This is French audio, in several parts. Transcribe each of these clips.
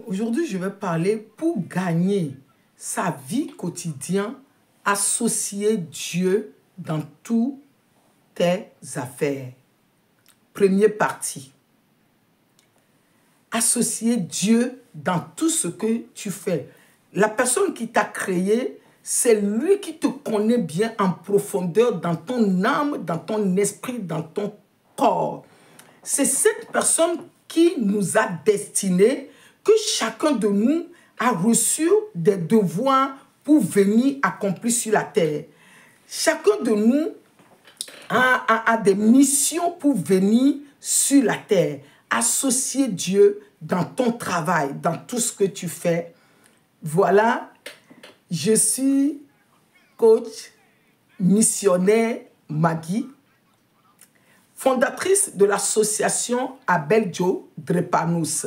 Aujourd'hui, je vais parler pour gagner sa vie quotidienne, associer Dieu dans toutes tes affaires. Première partie. Associer Dieu dans tout ce que tu fais. La personne qui t'a créé, c'est lui qui te connaît bien en profondeur dans ton âme, dans ton esprit, dans ton corps. C'est cette personne qui nous a destinés, que chacun de nous a reçu des devoirs pour venir accomplir sur la terre. Chacun de nous a des missions pour venir sur la terre. Associer Dieu dans ton travail, dans tout ce que tu fais. Voilà, je suis coach missionnaire Maggie, fondatrice de l'association Abel Joe Drepanus.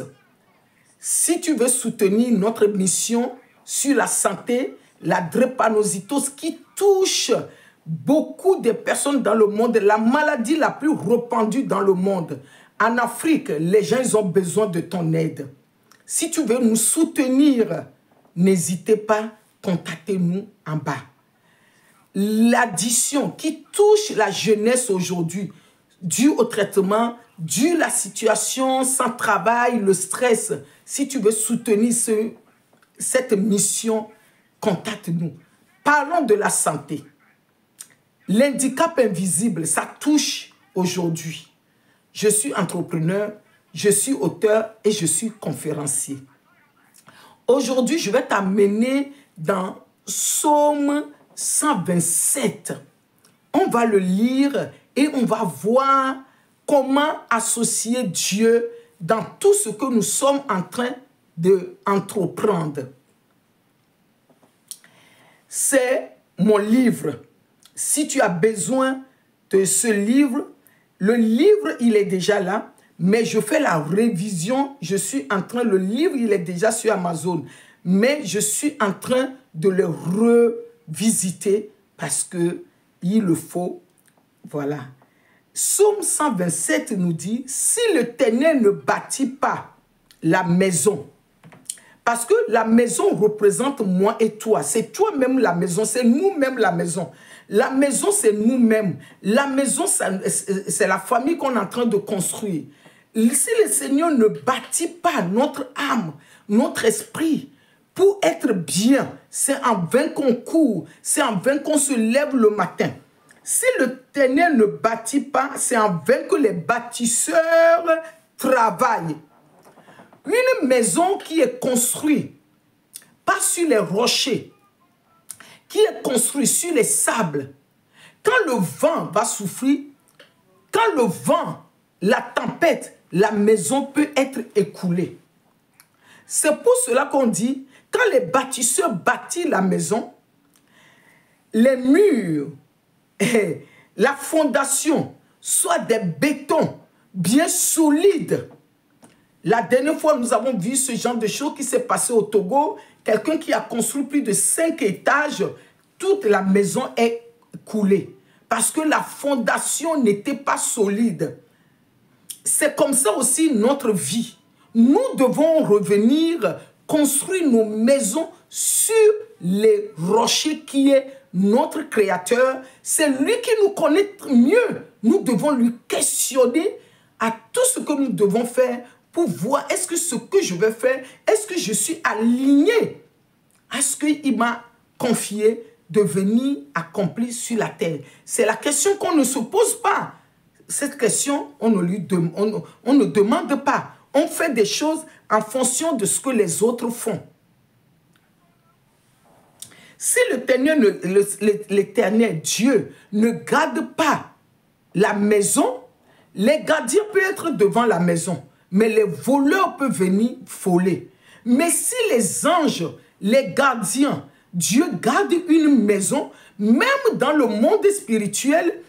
Si tu veux soutenir notre mission sur la santé, la drépanocytose qui touche beaucoup de personnes dans le monde, la maladie la plus répandue dans le monde. En Afrique, les gens ils ont besoin de ton aide. Si tu veux nous soutenir, n'hésitez pas, contactez-nous en bas. L'addiction qui touche la jeunesse aujourd'hui, dû au traitement, dû à la situation sans travail, le stress. Si tu veux soutenir cette mission, contacte-nous. Parlons de la santé. L'handicap invisible, ça touche aujourd'hui. Je suis entrepreneur, je suis auteur et je suis conférencier. Aujourd'hui, je vais t'amener dans Psaume 127. On va le lire et on va voir comment associer Dieu dans tout ce que nous sommes en train d'entreprendre. C'est mon livre. Si tu as besoin de ce livre, le livre, il est déjà là, mais je fais la révision. Je suis en train, le livre, il est déjà sur Amazon, mais je suis en train de le revisiter parce que il le faut. Voilà. Psaume 127 nous dit, si l'Éternel ne bâtit pas la maison, parce que la maison représente moi et toi, c'est toi-même la maison, c'est nous-mêmes la maison. La maison, c'est nous-mêmes. La maison, c'est la famille qu'on est en train de construire. Si le Seigneur ne bâtit pas notre âme, notre esprit, pour être bien, c'est en vain qu'on court, c'est en vain qu'on se lève le matin. Si l'Éternel ne bâtit pas, c'est en vain que les bâtisseurs travaillent. Une maison qui est construite, pas sur les rochers, qui est construite sur les sables, quand le vent va souffler, quand le vent, la tempête, la maison peut être écoulée. C'est pour cela qu'on dit, quand les bâtisseurs bâtissent la maison, les murs, la fondation, soit des bétons bien solides. La dernière fois, nous avons vu ce genre de choses qui s'est passé au Togo. Quelqu'un qui a construit plus de 5 étages, toute la maison est coulée. Parce que la fondation n'était pas solide. C'est comme ça aussi notre vie. Nous devons revenir construire nos maisons sur les rochers qui est notre Créateur. C'est lui qui nous connaît mieux. Nous devons lui questionner à tout ce que nous devons faire pour voir est-ce que ce que je vais faire, est-ce que je suis aligné à ce qu'il m'a confié de venir accomplir sur la terre. C'est la question qu'on ne se pose pas. Cette question, on ne demande pas. On fait des choses en fonction de ce que les autres font. Si l'Éternel, Dieu, ne garde pas la maison, les gardiens peuvent être devant la maison, mais les voleurs peuvent venir voler. Mais si les anges, les gardiens, Dieu garde une maison, même dans le monde spirituel,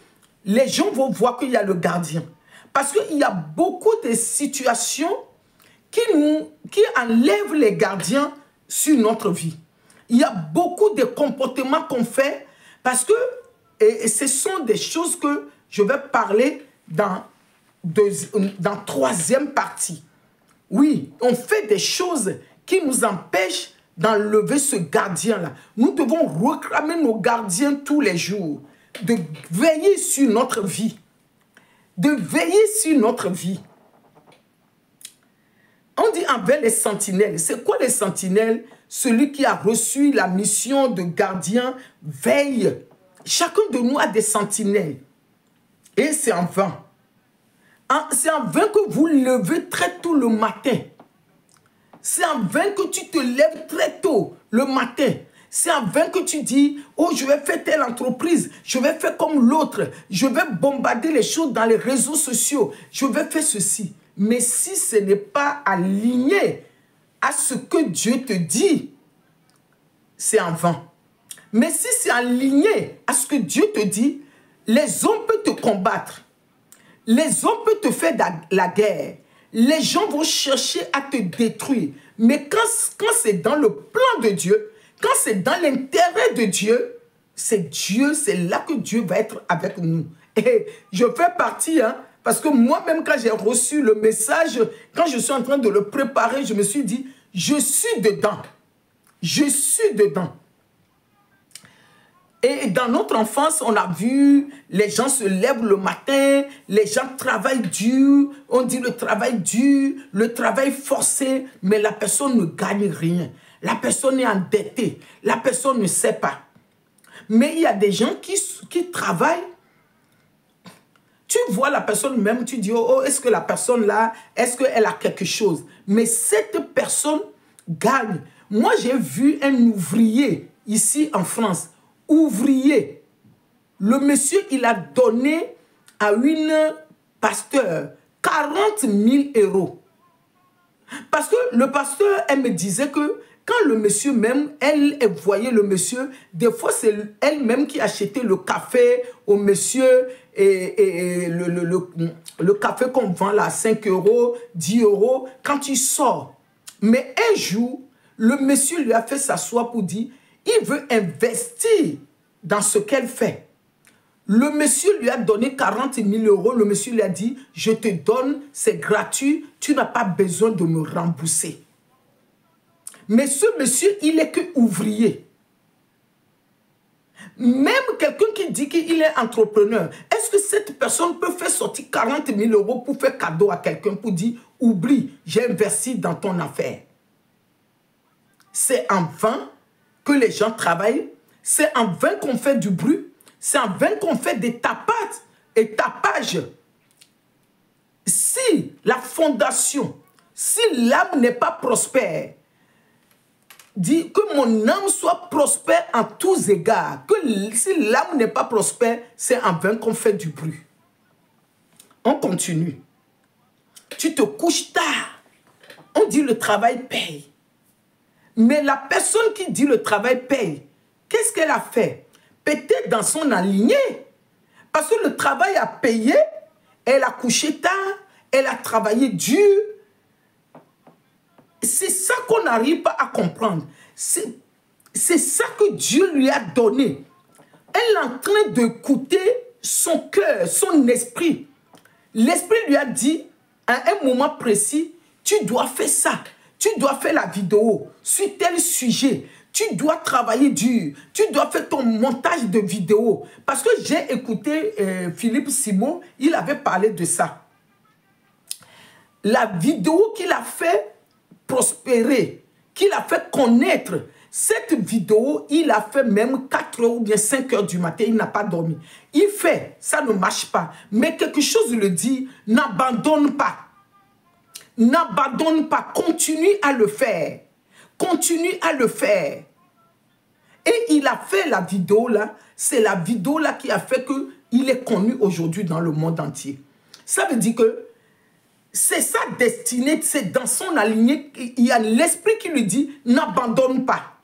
les gens vont voir qu'il y a le gardien. Parce qu'il y a beaucoup de situations qui enlèvent les gardiens sur notre vie. Il y a beaucoup de comportements qu'on fait parce que ce sont des choses que je vais parler dans troisième partie. Oui, on fait des choses qui nous empêche d'enlever ce gardien-là. Nous devons réclamer nos gardiens tous les jours, de veiller sur notre vie, de veiller sur notre vie. On dit envers les sentinelles. C'est quoi les sentinelles? Celui qui a reçu la mission de gardien veille. Chacun de nous a des sentinelles. Et c'est en vain. C'est en vain que vous levez très tôt le matin. C'est en vain que tu te lèves très tôt le matin. C'est en vain que tu dis, oh, je vais faire telle entreprise, je vais faire comme l'autre, je vais bombarder les choses dans les réseaux sociaux, je vais faire ceci. Mais si ce n'est pas aligné à ce que Dieu te dit, c'est en vain. Mais si c'est aligné à ce que Dieu te dit, les hommes peuvent te combattre. Les hommes peuvent te faire la guerre. Les gens vont chercher à te détruire. Mais quand c'est dans le plan de Dieu, quand c'est dans l'intérêt de Dieu, c'est là que Dieu va être avec nous. Et je fais partie, parce que moi-même, quand j'ai reçu le message, quand je suis en train de le préparer, je me suis dit, je suis dedans. Je suis dedans. Et dans notre enfance, on a vu, les gens se lèvent le matin, les gens travaillent dur, on dit le travail dur, le travail forcé, mais la personne ne gagne rien. La personne est endettée, la personne ne sait pas. Mais il y a des gens qui travaillent. Tu vois la personne même, tu dis, oh, est-ce que la personne là, est-ce qu'elle a quelque chose? Mais cette personne gagne. Moi, j'ai vu un ouvrier ici en France, ouvrier. Le monsieur, il a donné à une pasteur 40 000 €. Parce que le pasteur, elle me disait que quand le monsieur même, elle voyait le monsieur, des fois c'est elle-même qui achetait le café au monsieur et le café qu'on vend là à 5 €, 10 €, quand il sort. Mais un jour, le monsieur lui a fait s'asseoir pour dire, il veut investir dans ce qu'elle fait. Le monsieur lui a donné 40 000 €. Le monsieur lui a dit, je te donne, c'est gratuit, tu n'as pas besoin de me rembourser. Mais ce monsieur, il est que ouvrier. Même quelqu'un qui dit qu'il est entrepreneur, est-ce que cette personne peut faire sortir 40 000 € pour faire cadeau à quelqu'un pour dire, oublie, j'ai investi dans ton affaire? C'est en vain que les gens travaillent, c'est en vain qu'on fait du bruit, c'est en vain qu'on fait des tapades et tapages. Si la fondation, si l'âme n'est pas prospère, dit que mon âme soit prospère en tous égards, que si l'âme n'est pas prospère, c'est en vain qu'on fait du bruit. On continue. Tu te couches tard, on dit le travail paye. Mais la personne qui dit le travail paye, qu'est-ce qu'elle a fait? Peut-être dans son alignée. Parce que le travail a payé, elle a couché tard, elle a travaillé dur. C'est ça qu'on n'arrive pas à comprendre. C'est ça que Dieu lui a donné. Elle est en train d'écouter son cœur, son esprit. L'esprit lui a dit, à un moment précis, tu dois faire ça. Tu dois faire la vidéo sur tel sujet. Tu dois travailler dur. Tu dois faire ton montage de vidéo. Parce que j'ai écouté Philippe Simon, il avait parlé de ça. La vidéo qu'il a fait prospérer, qu'il a fait connaître, cette vidéo, il a fait même 4 h ou bien 5 h du matin, il n'a pas dormi. Il fait, ça ne marche pas. Mais quelque chose le dit, n'abandonne pas. N'abandonne pas, continue à le faire. Continue à le faire. Et il a fait la vidéo là, c'est la vidéo là qui a fait qu'il est connu aujourd'hui dans le monde entier. Ça veut dire que c'est sa destinée, c'est dans son alignée, il y a l'esprit qui lui dit, n'abandonne pas.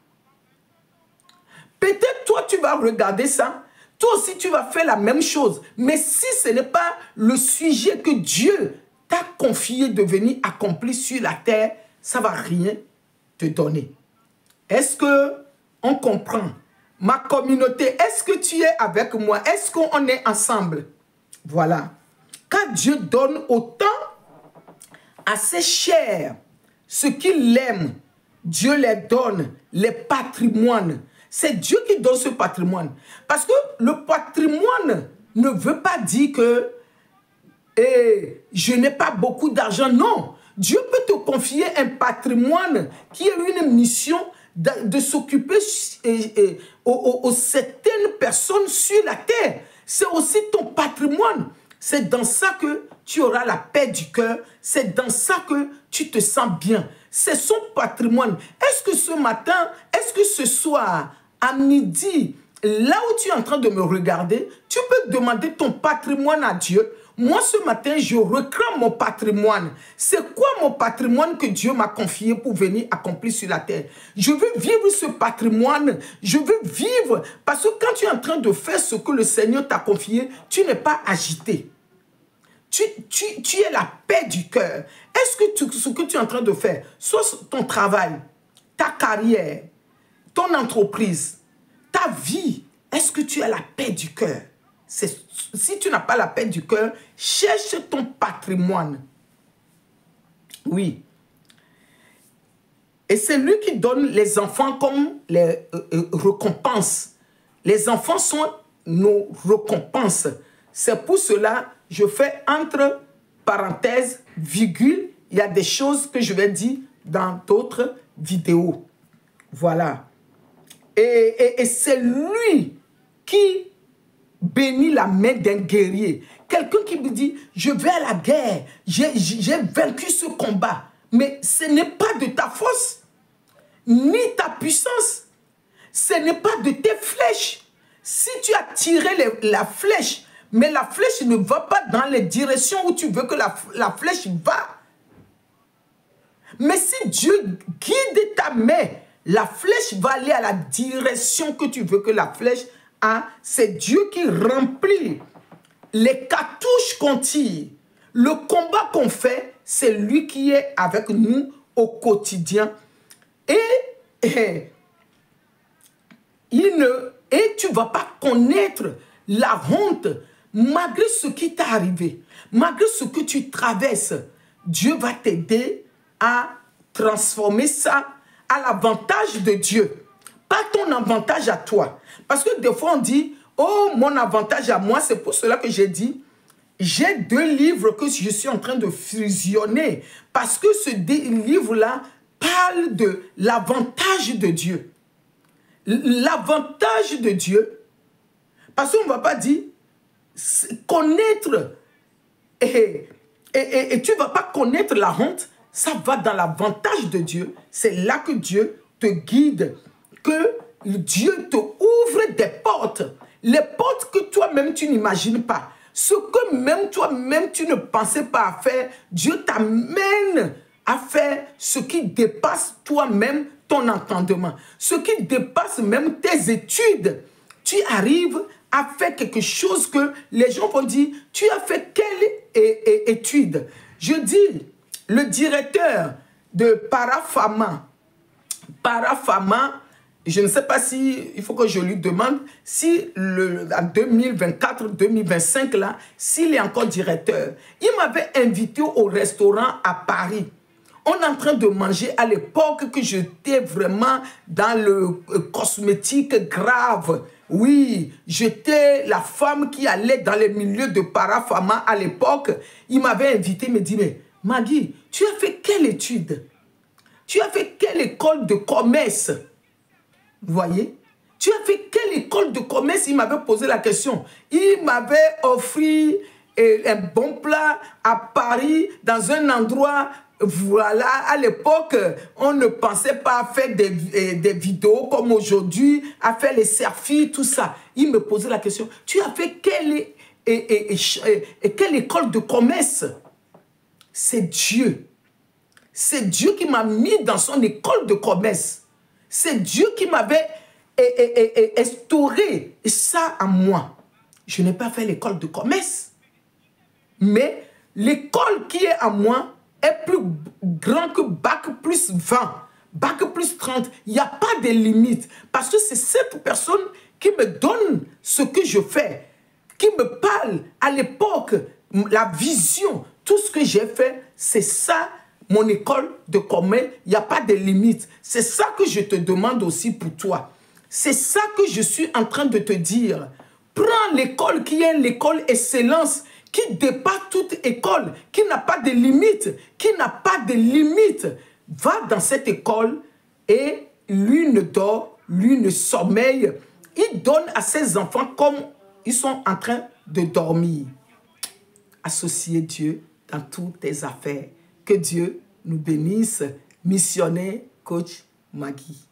Peut-être toi tu vas regarder ça, toi aussi tu vas faire la même chose. Mais si ce n'est pas le sujet que Dieu t'a confié de venir accomplir sur la terre, ça ne va rien te donner. Est-ce qu'on comprend? Ma communauté, est-ce que tu es avec moi? Est-ce qu'on est ensemble? Voilà. Quand Dieu donne autant à ses chers ce qu'il aime Dieu les donne, les patrimoines. C'est Dieu qui donne ce patrimoine. Parce que le patrimoine ne veut pas dire que je n'ai pas beaucoup d'argent. Non, Dieu peut te confier un patrimoine qui est une mission de s'occuper aux certaines personnes sur la terre. C'est aussi ton patrimoine. C'est dans ça que tu auras la paix du cœur. C'est dans ça que tu te sens bien. C'est son patrimoine. Est-ce que ce matin, est-ce que ce soir, à midi, là où tu es en train de me regarder, tu peux demander ton patrimoine à Dieu? Moi, ce matin, je réclame mon patrimoine. C'est quoi mon patrimoine que Dieu m'a confié pour venir accomplir sur la terre? Je veux vivre ce patrimoine. Je veux vivre. Parce que quand tu es en train de faire ce que le Seigneur t'a confié, tu n'es pas agité. Tu es la paix du cœur. Est-ce que ce que tu es en train de faire, soit ton travail, ta carrière, ton entreprise, ta vie, est-ce que tu as la paix du cœur? Si tu n'as pas la paix du cœur, cherche ton patrimoine. Oui. Et c'est lui qui donne les enfants comme les récompenses. Les enfants sont nos récompenses. C'est pour cela je fais entre parenthèses, virgule, il y a des choses que je vais dire dans d'autres vidéos. Voilà. Et c'est lui qui bénit la main d'un guerrier. Quelqu'un qui me dit, je vais à la guerre, j'ai vaincu ce combat. Mais ce n'est pas de ta force, ni ta puissance. Ce n'est pas de tes flèches. Si tu as tiré la flèche, mais la flèche ne va pas dans les directions où tu veux que la flèche va. Mais si Dieu guide ta main, la flèche va aller à la direction que tu veux que la flèche a. C'est Dieu qui remplit les cartouches qu'on tire. Le combat qu'on fait, c'est lui qui est avec nous au quotidien. Et tu ne vas pas connaître la honte. Malgré ce qui t'est arrivé, malgré ce que tu traverses, Dieu va t'aider à transformer ça à l'avantage de Dieu. Pas ton avantage à toi. Parce que des fois on dit, oh mon avantage à moi, c'est pour cela que j'ai dit, j'ai 2 livres que je suis en train de fusionner. Parce que ce livre-là parle de l'avantage de Dieu. L'avantage de Dieu, parce qu'on ne va pas dire, connaître et tu ne vas pas connaître la honte, ça va dans l'avantage de Dieu. C'est là que Dieu te guide, que Dieu te ouvre des portes, les portes que toi-même tu n'imagines pas, ce que même toi-même tu ne pensais pas à faire. Dieu t'amène à faire ce qui dépasse toi-même ton entendement, ce qui dépasse même tes études. Tu arrives à faire quelque chose que les gens vont dire, tu as fait quelle étude? Je dis, le directeur de Parafama, je ne sais pas si, il faut que je lui demande, si en 2024-2025, là, s'il est encore directeur. Il m'avait invité au restaurant à Paris. On est en train de manger à l'époque que j'étais vraiment dans le cosmétique grave. Oui, j'étais la femme qui allait dans les milieux de Parafama à l'époque. Il m'avait invité, il me dit, mais Maggie, tu as fait quelle étude? Tu as fait quelle école de commerce? Vous voyez? Tu as fait quelle école de commerce? Il m'avait posé la question. Il m'avait offert un bon plat à Paris, dans un endroit. Voilà, à l'époque, on ne pensait pas à faire des vidéos comme aujourd'hui, à faire les selfies, tout ça. Il me posait la question, tu as fait quelle école de commerce? C'est Dieu. C'est Dieu qui m'a mis dans son école de commerce. C'est Dieu qui m'avait instauré ça à moi. Je n'ai pas fait l'école de commerce. Mais l'école qui est à moi est plus grand que Bac plus 20, Bac plus 30. Il n'y a pas de limite. Parce que c'est cette personne qui me donne ce que je fais, qui me parle à l'époque, la vision, tout ce que j'ai fait, c'est ça mon école de commerce, il n'y a pas de limite. C'est ça que je te demande aussi pour toi. C'est ça que je suis en train de te dire. Prends l'école qui est l'école excellence, qui dépasse toute école, qui n'a pas de limite, qui n'a pas de limite. Va dans cette école et lui ne dort, lui ne sommeille. Il donne à ses enfants comme ils sont en train de dormir. Associez Dieu dans toutes tes affaires. Que Dieu nous bénisse. Missionnaire, coach Magui.